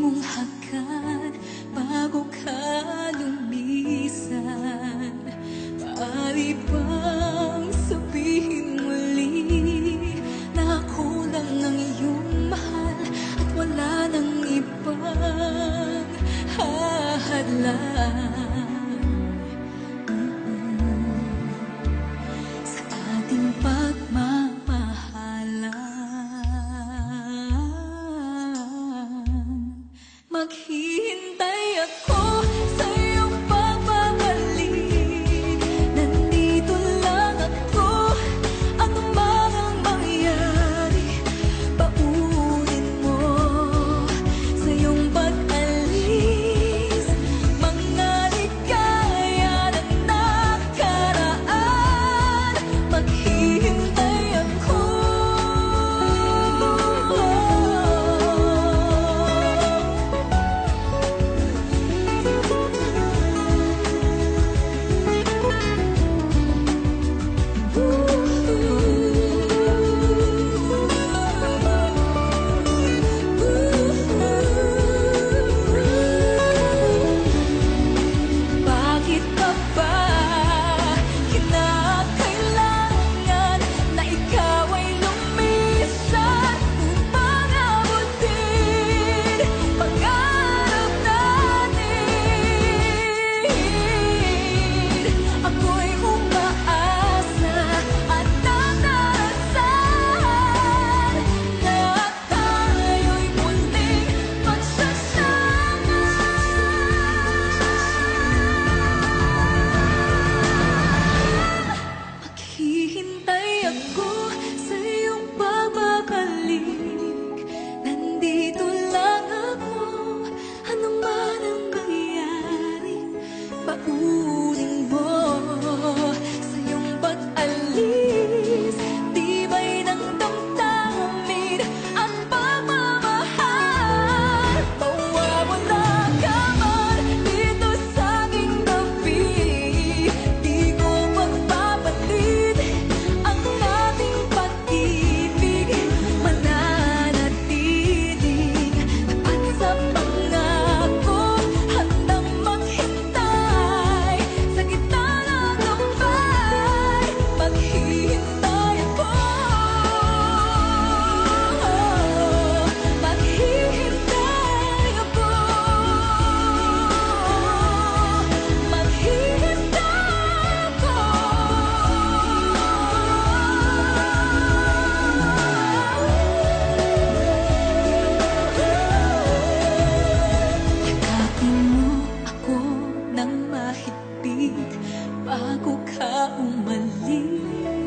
mong hagkan bago ka lumisan. Maaari bang sabihin muli na ako lang ang iyong mahal at wala nang ibang hahadlang sa ating pagmamahalan? Maghihintay ako sa iyong pagbabalik. Nandito lang ako, ano man ang mangyari. Paunin mo sa iyong pag-alis mga ligaya na nakaraan. Maghihintay ako. Bakit ka ba kinakailangan na ikaw ay lumisan upang abutin pangarap natin? Ako'y umaasa at nananasan na tayo'y muling magsasama. Maghihintay ako sa iyong pagbabalik. Nandito lang ako, ano man ang mangyari. Paunin mo sa iyong pag-alis tibay ng damdamin at pagmamahal. Mawawala ka man dito sa aking tabi, di ko magpapalit ang ating pag-ibig. Mananatiling tapat sa pangako, handang maghintay sa gitna ng gambay. Maghihintay ako. Maghihintay ako. Maghihintay ako. Yakapin mo ako ng mahigpit bago ka umalis.